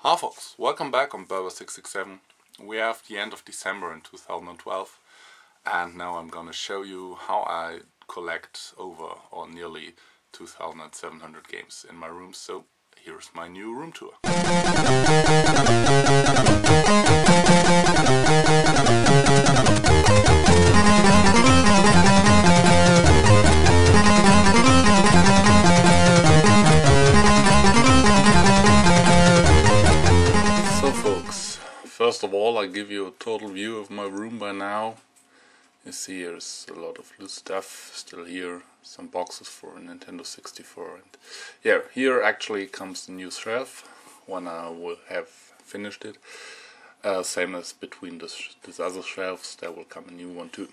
Hi folks, welcome back on Berber667. We have the end of December in 2012 and now I'm gonna show you how I collect over or nearly 2,700 games in my room. So here's my new room tour. First of all, I give you a total view of my room by now. You see there's a lot of loose stuff still here, some boxes for a Nintendo 64, and yeah, here actually comes the new shelf when I will have finished it. Same as between these other shelves, there will come a new one too.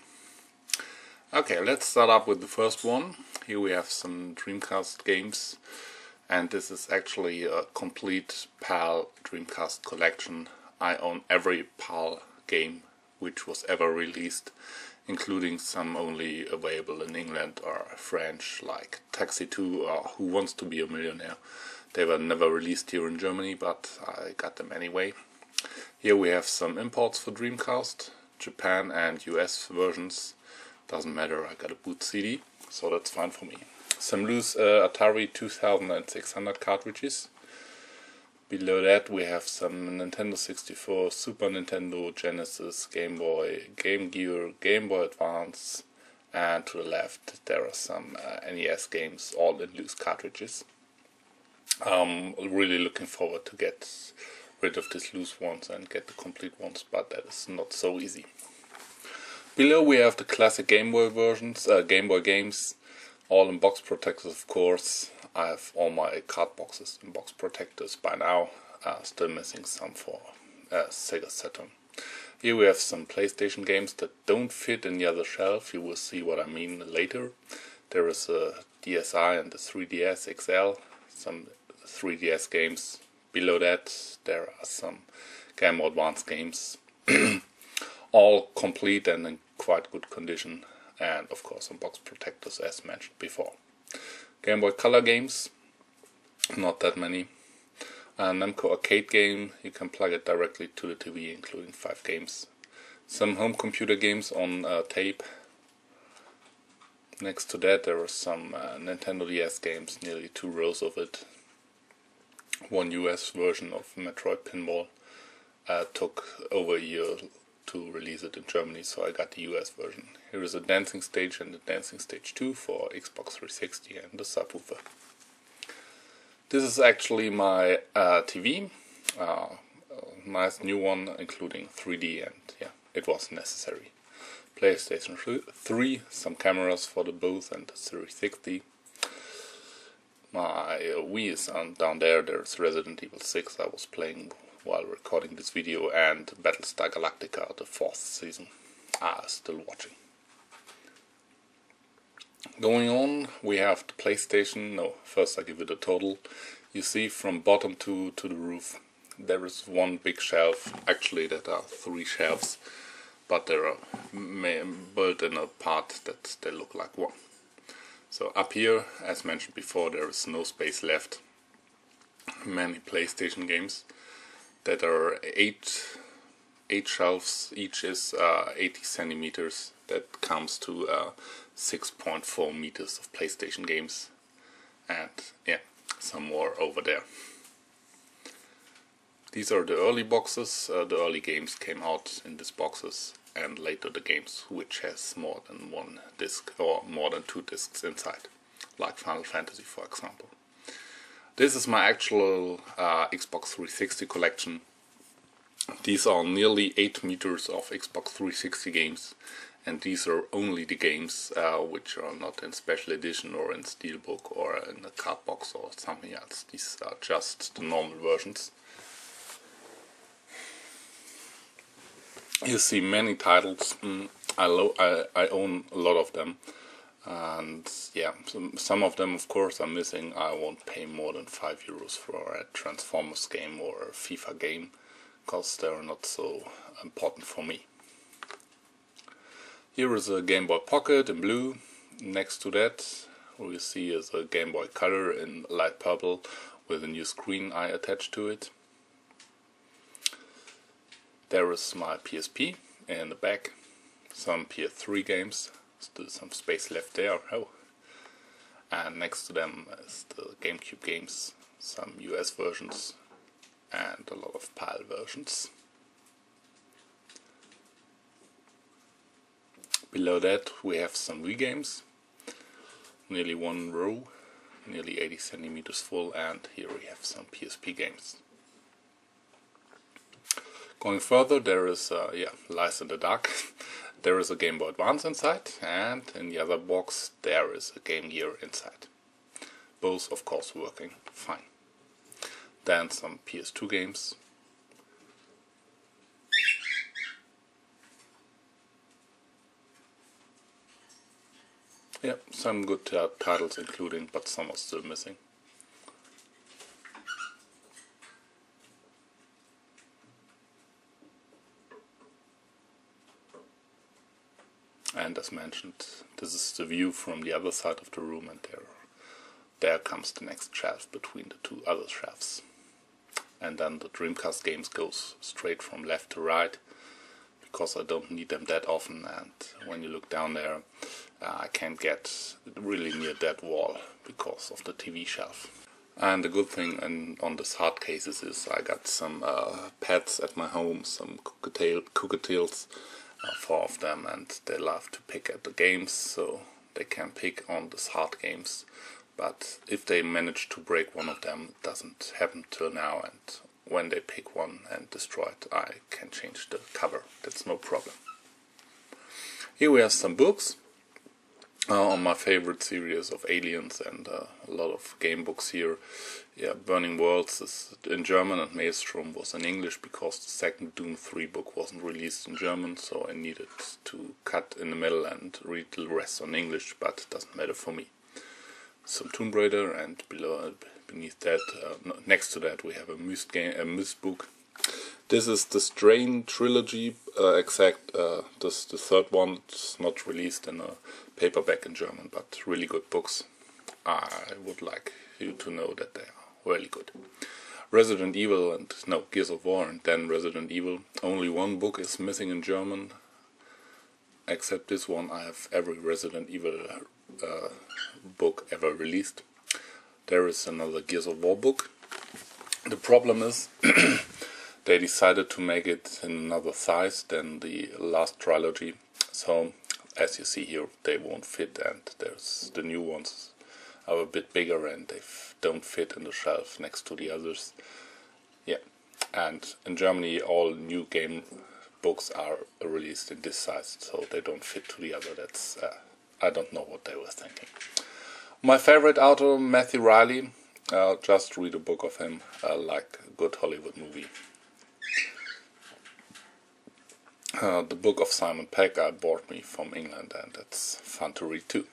Okay, let's start up with the first one. Here we have some Dreamcast games, and this is actually a complete PAL Dreamcast collection. I own every PAL game which was ever released, including some only available in England or French, like Taxi 2 or Who Wants to Be a Millionaire. They were never released here in Germany, but I got them anyway. Here we have some imports for Dreamcast, Japan and US versions. Doesn't matter, I got a boot CD, so that's fine for me. Some loose Atari 2600 cartridges. Below that we have some Nintendo 64, Super Nintendo, Genesis, Game Boy, Game Gear, Game Boy Advance, and to the left there are some NES games, all in loose cartridges. Really looking forward to get rid of these loose ones and get the complete ones, but that is not so easy. Below we have the classic Game Boy versions, Game Boy games, all in box protectors of course. I have all my card boxes in box protectors by now, still missing some for Sega Saturn. Here we have some PlayStation games that don't fit in the other shelf, you will see what I mean later. There is a DSi and the 3DS XL, some 3DS games. Below that there are some Game Boy Advance games, all complete and in quite good condition, and of course in box protectors as mentioned before. Game Boy Color games, not that many. A Namco arcade game, you can plug it directly to the TV, including 5 games. Some home computer games on tape. Next to that there are some Nintendo DS games, nearly 2 rows of it. One US version of Metroid Pinball. Took over a year to release it in Germany, so I got the US version. Here is a Dancing Stage and the Dancing Stage 2 for Xbox 360 and the subwoofer. This is actually my TV, nice new one including 3D, and yeah, it was necessary. PlayStation 3, some cameras for the both and the 360. My Wii is down there, there's Resident Evil 6 I was playing while recording this video, and Battlestar Galactica, the 4th season. Still watching. Going on, we have the PlayStation. No, first I give it a total. You see from bottom to the roof there is one big shelf. Actually there are 3 shelves, but they are built in a part that they look like one. So up here, as mentioned before, there is no space left. Many PlayStation games that are 8 shelves, each is 80 centimeters. That comes to 6.4 meters of PlayStation games, and yeah, some more over there. These are the early boxes. The early games came out in these boxes, and later the games which has more than 1 disc or more than 2 discs inside, like Final Fantasy for example. This is my actual Xbox 360 collection. These are nearly 8 meters of Xbox 360 games, and these are only the games which are not in special edition or in steelbook or in a card box or something else. These are just the normal versions. You see many titles. I own a lot of them. And yeah, some of them of course are missing. I won't pay more than €5 for a Transformers game or a FIFA game, because they're not so important for me. Here is a Game Boy Pocket in blue. Next to that we see is a Game Boy Color in light purple with a new screen eye attached to it. there is my PSP in the back, some PS3 games, still some space left there, oh. And next to them is the GameCube games, some US versions and a lot of PAL versions. Below that we have some Wii games, nearly one row, nearly 80 centimeters full, and here we have some PSP games. Going further, there is Lies in the Dark. There is a Game Boy Advance inside, and in the other box there is a Game Gear inside. Both of course working fine. Then some PS2 games. Yeah, some good titles including, but some are still missing. And as mentioned, this is the view from the other side of the room, and there comes the next shelf between the two other shelves. And then the Dreamcast games goes straight from left to right, because I don't need them that often, and when you look down there, I can't get really near that wall because of the TV shelf. And the good thing on this hard cases is I got some pets at my home, some cockatiels, 4 of them, and they love to pick at the games, so they can pick on these hard games. But if they manage to break one of them, it doesn't happen till now, and when they pick one and destroy it, I can change the cover. That's no problem. Here we have some books on my favorite series of Aliens, and a lot of game books here. Yeah, Burning Worlds is in German and Maelstrom was in English because the second Doom 3 book wasn't released in German, so I needed to cut in the middle and read the rest on English, but it doesn't matter for me. Some Tomb Raider, and beneath that, next to that, we have a Myst book. This is the Strain trilogy, this the third one. It's not released in a paperback in German, but really good books. I would like you to know that they are really good. Resident Evil and Gears of War, and then Resident Evil. Only one book is missing in German, except this one. I have every Resident Evil book ever released. There is another Gears of War book. The problem is they decided to make it in another size than the last trilogy, so as you see here, they won't fit, and there's the new ones are a bit bigger and they don't fit in the shelf next to the others. Yeah, and in Germany all new game books are released in this size, so they don't fit to the other. That's I don't know what they were thinking. My favorite author, Matthew Riley. Just read a book of him, like a good Hollywood movie. The book of Simon Pegg I bought me from England, and it's fun to read too.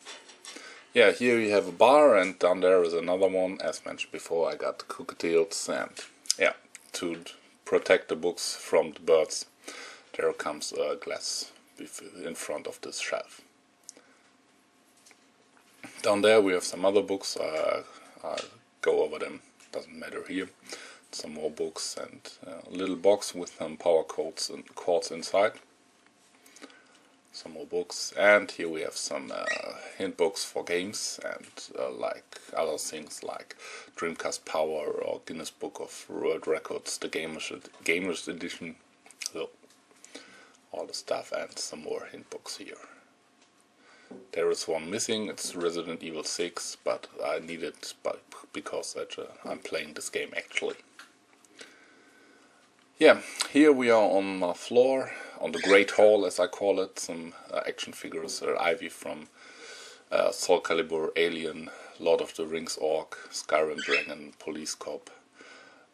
Yeah, here you have a bar, and down there is another one. As mentioned before, I got the cockatiels, and yeah, to protect the books from the birds, there comes a glass in front of this shelf. Down there we have some other books. I'll go over them, doesn't matter here. Some more books, and a little box with some power cords inside. Some more books, and here we have some hint books for games, and like other things like Dreamcast Power or Guinness Book of World Records, the Gamers Edition. So all the stuff, and some more hint books here. There is one missing. It's Resident Evil 6, but I need it because I'm playing this game actually. Yeah, here we are on my floor, on the Great Hall as I call it. Some action figures, Ivy from Soul Calibur, Alien, Lord of the Rings Orc, Skyrim Dragon, Police Cop,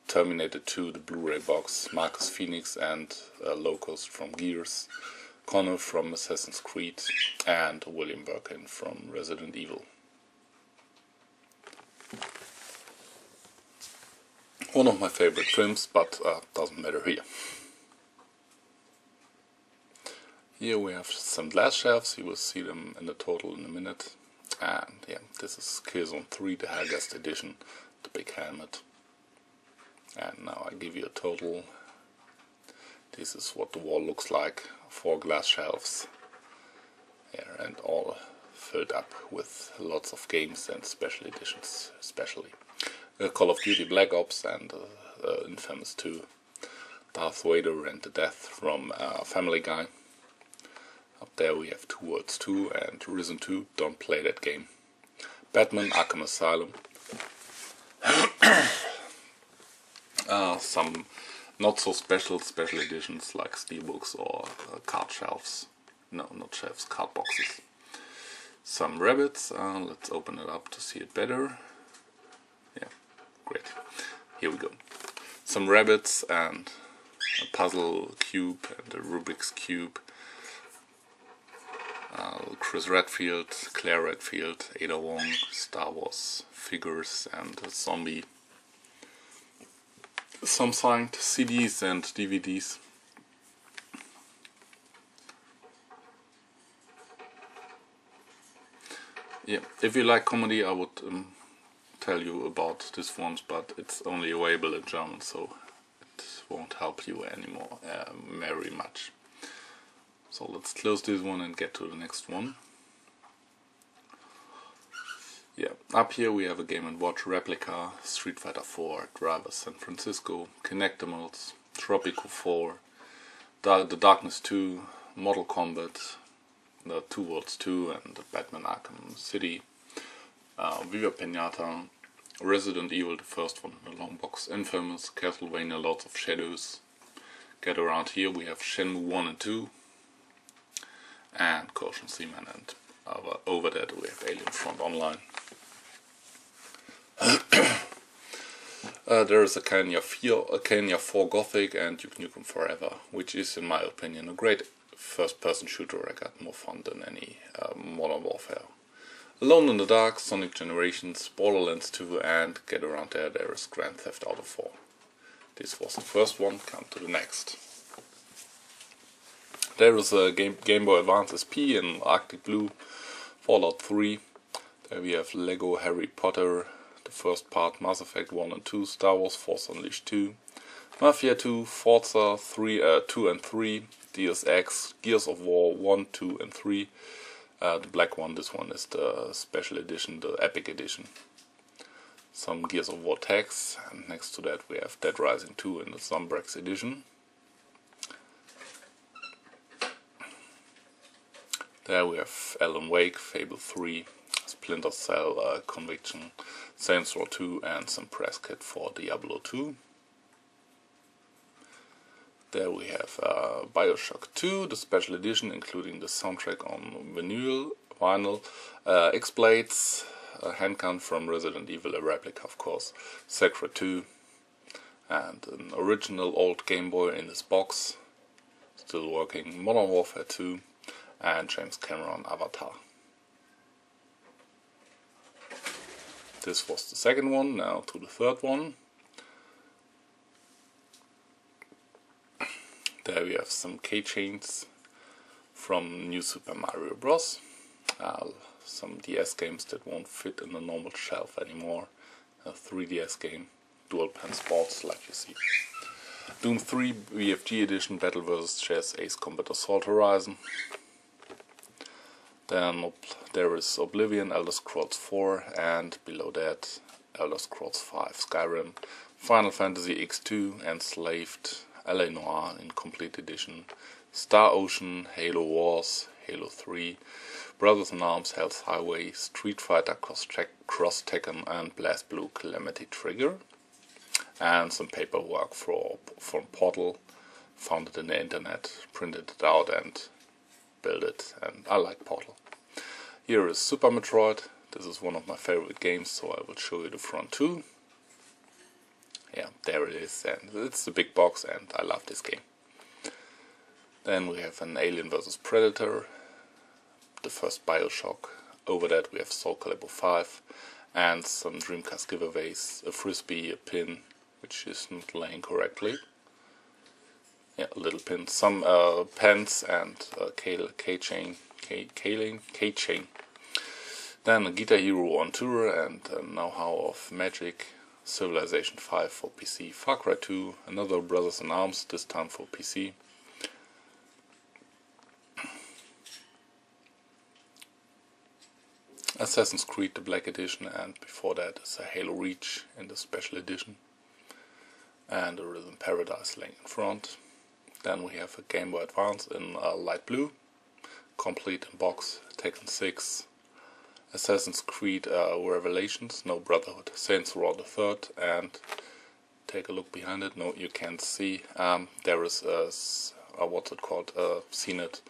Terminator 2, the Blu-ray box, Marcus Phoenix and Locust from Gears, Connor from Assassin's Creed, and William Birkin from Resident Evil. One of my favorite films, but doesn't matter here. Here we have some glass shelves. You will see them in the total in a minute. And yeah, this is Killzone 3, the Hellgast edition, the big helmet. And now I give you a total. This is what the wall looks like. 4 glass shelves here, and all filled up with lots of games and special editions, especially Call of Duty Black Ops and Infamous 2, Darth Vader and the Death from Family Guy. Up there we have Two Worlds 2 and Risen 2, don't play that game. Batman Arkham Asylum. Some not so special editions like steelbooks or card shelves. No, not shelves, card boxes. Some rabbits, let's open it up to see it better. Yeah, great. Here we go. Some rabbits and a puzzle cube and a Rubik's Cube. Chris Redfield, Claire Redfield, Ada Wong, Star Wars figures and a zombie. Some signed CDs and DVDs. Yeah, if you like comedy, I would tell you about this one, but it's only available in German, so it won't help you anymore very much. So let's close this one and get to the next one. Yeah, up here we have a Game & Watch replica, Street Fighter 4, Driver San Francisco, Kinectimals, Tropico 4, The Darkness 2, Mortal Kombat, the Two Worlds 2 and the Batman Arkham City, Viva Pinata, Resident Evil, the first one in the long box, Infamous, Castlevania Lords of Shadows. Get around here we have Shenmue 1 and 2, and Caution Seaman, and over that we have Alien Front Online. There is a Kenya 4 Gothic and Duke Nukem Forever, which is in my opinion a great first-person shooter. I got more fun than any Modern Warfare. Alone in the Dark, Sonic Generations, Borderlands 2, and get around there is Grand Theft Auto 4. This was the first one, come to the next. There is a Game Boy Advance SP in Arctic Blue, Fallout 3. There we have Lego Harry Potter, the first part, Mass Effect 1 and 2, Star Wars Force Unleashed 2, Mafia 2, Forza 2 and 3, Deus Ex, Gears of War 1, 2 and 3. The black one, this one is the special edition, the Epic edition. Some Gears of War tags, and next to that we have Dead Rising 2 in the Zombrex edition. There we have Alan Wake, Fable 3, Splinter Cell, Conviction, Saints Row 2 and some press kit for Diablo 2. There we have Bioshock 2, the special edition including the soundtrack on vinyl, X-Blades, a handgun from Resident Evil, a replica of course, Sacred 2, and an original old Game Boy in this box, still working, Modern Warfare 2, and James Cameron Avatar. This was the second one, now to the third one. There we have some keychains from New Super Mario Bros. Some DS games that won't fit in a normal shelf anymore. A 3DS game, Dual Pen Sports, like you see. Doom 3 BFG Edition, Battle vs. Chess, Ace Combat Assault Horizon. Then there is Oblivion, Elder Scrolls 4, and below that Elder Scrolls 5, Skyrim, Final Fantasy X2, Enslaved, LA Noire in Complete Edition, Star Ocean, Halo Wars, Halo 3, Brothers in Arms, Hell's Highway, Street Fighter Cross Tekken, and BlazBlue Calamity Trigger, and some paperwork from Portal. Found it in the internet, printed it out and built it, and I like Portal. Here is Super Metroid. This is one of my favorite games, so I will show you the front too. Yeah, there it is, and it's a big box and I love this game. Then we have an Alien vs Predator, the first Bioshock. Over that we have Soul Calibur 5 and some Dreamcast giveaways, a frisbee, a pin, which is not laying correctly. Yeah, a little pin, some pens and a keychain. Then a Guitar Hero on tour and a know-how of Magic, Civilization 5 for PC, Far Cry 2, another Brothers in Arms, this time for PC, Assassin's Creed the Black Edition, and before that is a Halo Reach in the Special Edition, and a Rhythm Paradise laying in front. Then we have a Game Boy Advance in light blue, complete in box, Tekken 6, Assassin's Creed Revelations, no Brotherhood, Saints Row the Third, and take a look behind it. No, you can't see. There is a what's it called, a CNET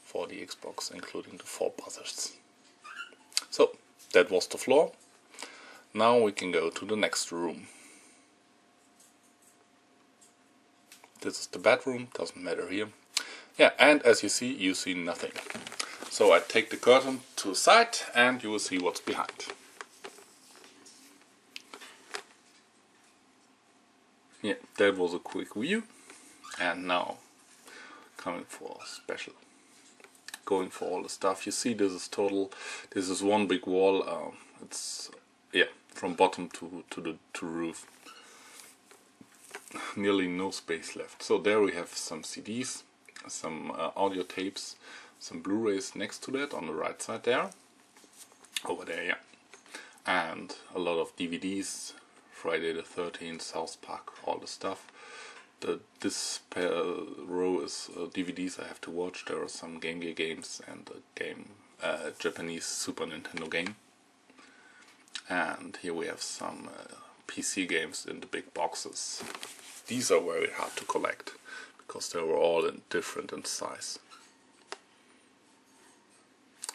for the Xbox, including the 4 buzzers. So that was the floor. Now we can go to the next room. This is the bedroom, doesn't matter here. Yeah, and as you see nothing. So I take the curtain to the side and you will see what's behind. Yeah, that was a quick view. And now coming for special. Going for all the stuff. You see this is one big wall. It's, yeah, from bottom to roof. Nearly no space left. So there we have some CDs, some audio tapes, some Blu-rays next to that on the right side there. Over there, yeah. And a lot of DVDs, Friday the 13th, South Park, all the stuff. This row is DVDs I have to watch. There are some Game Gear games and a Japanese Super Nintendo game. And here we have some PC games in the big boxes. These are very hard to collect because they were all different in size.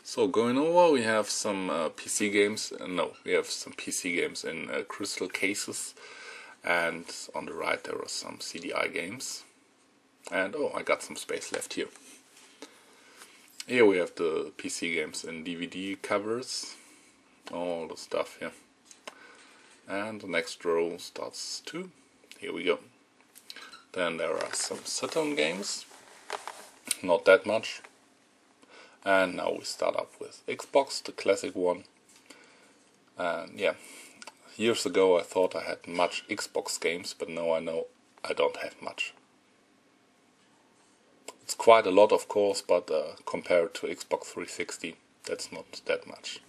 So going over, we have some PC games. We have some PC games in crystal cases. And on the right there are some CDI games. And oh, I got some space left here. Here we have the PC games in DVD covers. All the stuff here. And the next row starts too. Here we go. Then there are some Saturn games. Not that much. And now we start up with Xbox, the classic one. And yeah. Years ago I thought I had much Xbox games, but now I know I don't have much. It's quite a lot of course, but compared to Xbox 360, that's not that much.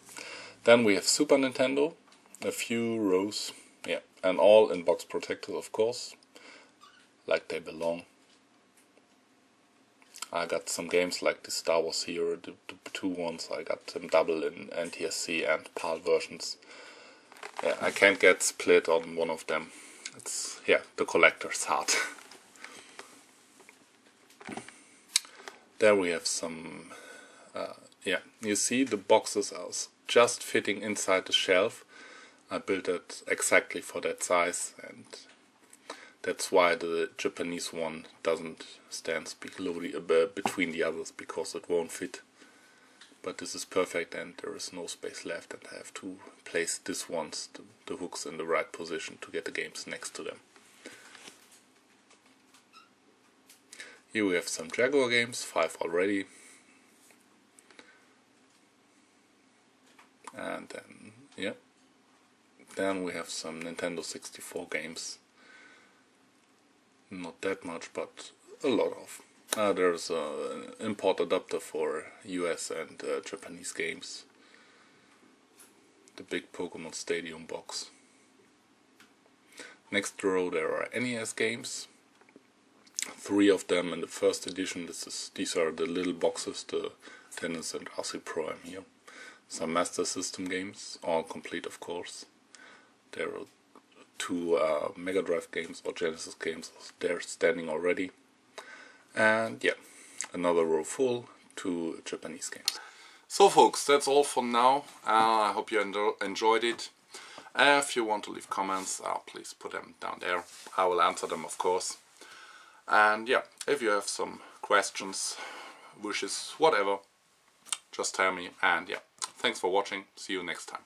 Then we have Super Nintendo, a few rows, yeah, and all in box protected of course, like they belong. I got some games like the Star Wars Hero, the 2 ones, I got them double in NTSC and PAL versions. Yeah, I can't get split on one of them. It's, yeah, the collector's heart. There we have some, yeah, you see the boxes are just fitting inside the shelf. I built it exactly for that size, and that's why the Japanese one doesn't stand below between the others, because it won't fit. But this is perfect and there is no space left, and I have to place this ones, the hooks in the right position to get the games next to them. Here we have some Jaguar games, 5 already. And then, yeah. Then we have some Nintendo 64 games. Not that much, but a lot of. There's an import adapter for US and Japanese games. The big Pokemon Stadium box. Next row there are NES games. 3 of them in the first edition. These are the little boxes, the Tennis and RC Pro-Am here. Some Master System games, all complete of course. There are 2 Mega Drive games or Genesis games, they're standing already. And yeah, another row full, 2 Japanese games. So folks, that's all for now. I hope you enjoyed it. If you want to leave comments, please put them down there. I will answer them of course. And yeah, if you have some questions, wishes, whatever, just tell me. And yeah, thanks for watching. See you next time.